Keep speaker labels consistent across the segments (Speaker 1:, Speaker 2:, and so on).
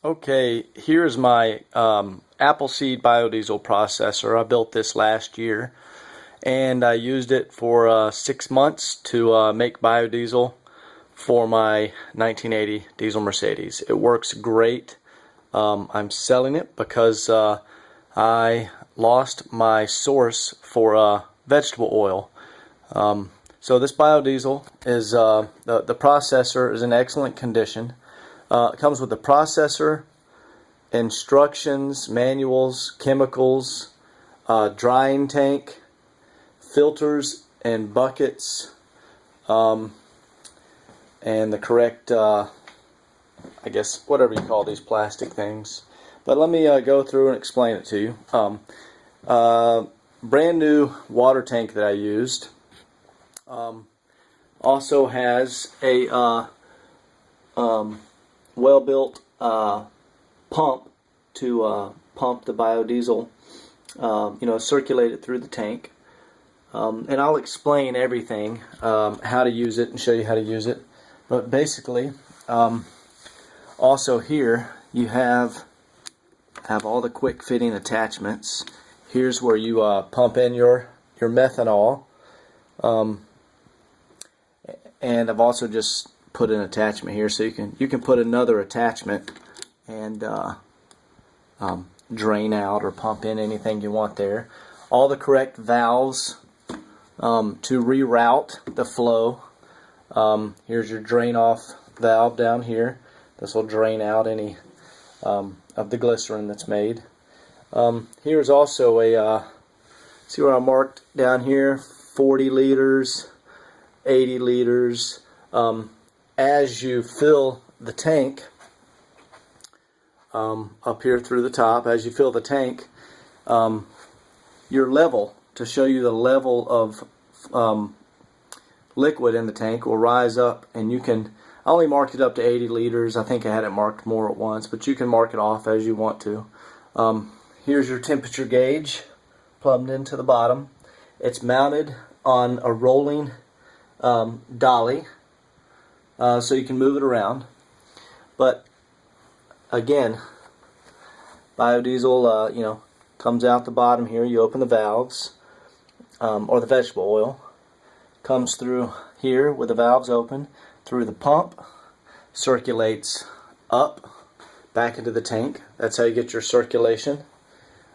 Speaker 1: Okay, here's my Appleseed biodiesel processor. I built this last year and I used it for 6 months to make biodiesel for my 1980 diesel Mercedes. It works great. I'm selling it because I lost my source for vegetable oil. So this biodiesel is the processor is in excellent condition. It comes with the processor, instructions, manuals, chemicals, drying tank, filters and buckets, and the correct, I guess, whatever you call these plastic things. But let me go through and explain it to you. Brand new water tank that I used. Also has a well-built pump to pump the biodiesel, circulate it through the tank. And I'll explain everything, how to use it and show you how to use it. But basically, also here you have all the quick fitting attachments. Here's where you pump in your methanol. And I've also just put an attachment here, so you can put another attachment and drain out or pump in anything you want there. All the correct valves to reroute the flow. Here's your drain off valve down here. This will drain out any of the glycerin that's made. Here's also a see where I marked down here, 40 liters, 80 liters. As you fill the tank, up here through the top, as you fill the tank, your level, to show you the level of liquid in the tank, will rise up, and you can, I only marked it up to 80 liters. I think I had it marked more at once, but you can mark it off as you want to. Here's your temperature gauge plumbed into the bottom. It's mounted on a rolling dolly, so you can move it around. But again, biodiesel, comes out the bottom here. You open the valves, or the vegetable oil comes through here with the valves open, through the pump, circulates up back into the tank. That's how you get your circulation.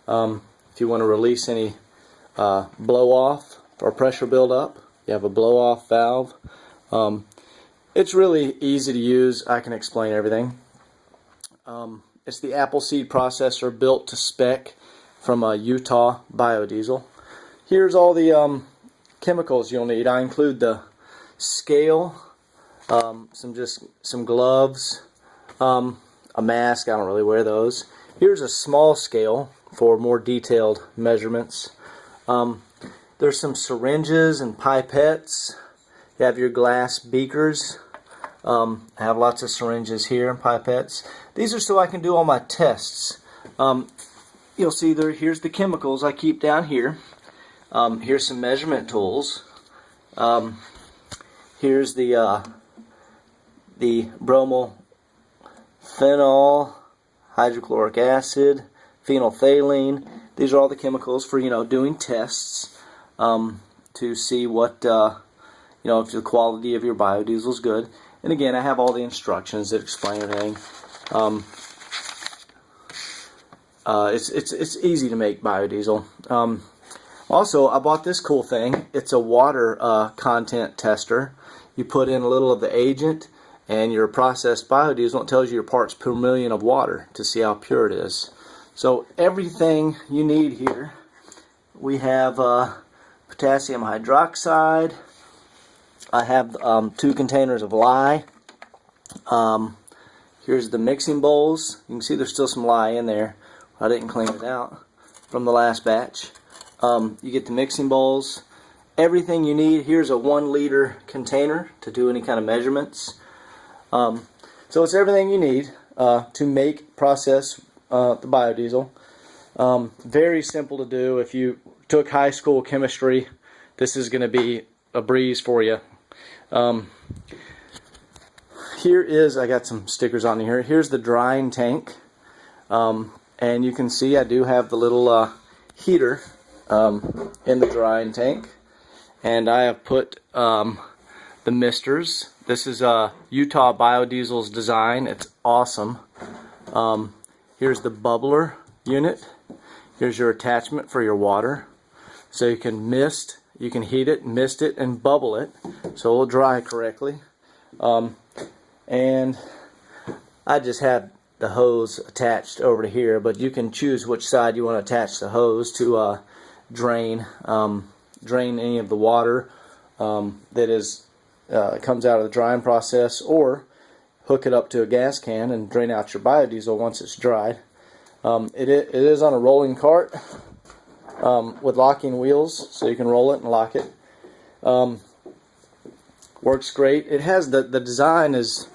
Speaker 1: If you want to release any blow off or pressure buildup, you have a blow off valve. It's really easy to use. I can explain everything. It's the Appleseed processor built to spec from Utah Biodiesel. Here's all the chemicals you'll need. I include the scale, some gloves, a mask. I don't really wear those. Here's a small scale for more detailed measurements. There's some syringes and pipettes. You have your glass beakers. I have lots of syringes here and pipettes. These are so I can do all my tests. You'll see there. Here's the chemicals I keep down here. Here's some measurement tools. Here's the bromophenol, hydrochloric acid, phenolphthalein. These are all the chemicals for doing tests to see what if the quality of your biodiesel is good. And again, I have all the instructions that explain everything. It's easy to make biodiesel. Also, I bought this cool thing. It's a water content tester. You put in a little of the agent and your processed biodiesel. It tells you your parts per million of water to see how pure it is. So everything you need here. We have potassium hydroxide. I have 2 containers of lye. Here's the mixing bowls. You can see there's still some lye in there. I didn't clean it out from the last batch. You get the mixing bowls. Everything you need. Here's a 1 liter container to do any kind of measurements. So it's everything you need to process the biodiesel. Very simple to do. If you took high school chemistry, this is going to be a breeze for you. here is, I got some stickers on here. Here's the drying tank. And you can see I do have the little heater in the drying tank. And I have put the misters. This is Utah Biodiesel's design. It's awesome. Here's the bubbler unit. Here's your attachment for your water. So you can mist, you can heat it, mist it, and bubble it so it will dry correctly. And I just had the hose attached over to here, but you can choose which side you want to attach the hose to drain any of the water that is comes out of the drying process, or hook it up to a gas can and drain out your biodiesel once it's dried. It is on a rolling cart with locking wheels, so you can roll it and lock it. Works great. It has the design is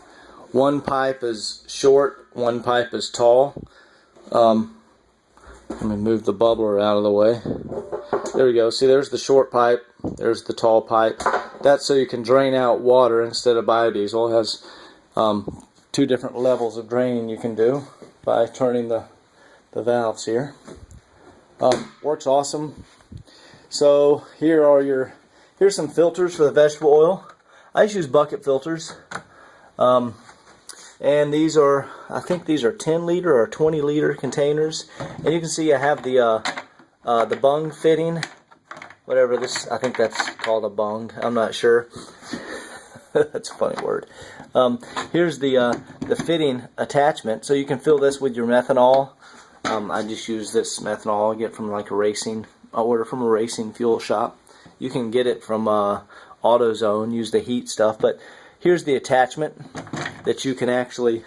Speaker 1: one pipe is short, one pipe is tall. Let me move the bubbler out of the way. There we go. See, there's the short pipe. There's the tall pipe. That's so you can drain out water instead of biodiesel. It has two different levels of draining you can do by turning the valves here. Works awesome. So here's some filters for the vegetable oil. I just use bucket filters. And these are, I think these are 10 liter or 20 liter containers. And you can see I have the bung fitting, whatever this, I think that's called a bung. I'm not sure. That's a funny word. Here's the fitting attachment. So you can fill this with your methanol. I just use this methanol I get from like I order from a racing fuel shop. You can get it from AutoZone, use the heat stuff. But here's the attachment that you can actually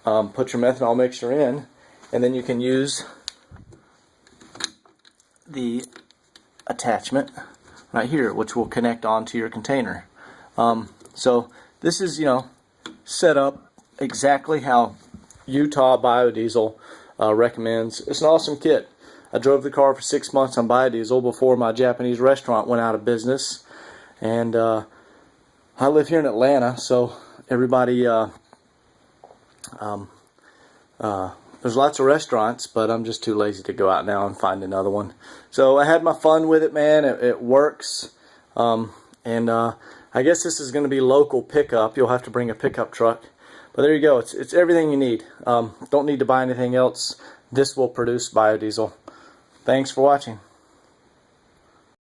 Speaker 1: put your methanol mixture in, and then you can use the attachment right here, which will connect onto your container. So this is, set up exactly how Utah Biodiesel recommends. It's an awesome kit. I drove the car for 6 months on biodiesel before my Japanese restaurant went out of business, and I live here in Atlanta, so everybody, there's lots of restaurants, but I'm just too lazy to go out now and find another one. So I had my fun with it, man. It works. And I guess this is going to be local pickup. You'll have to bring a pickup truck. But there you go. It's everything you need. Don't need to buy anything else. This will produce biodiesel. Thanks for watching.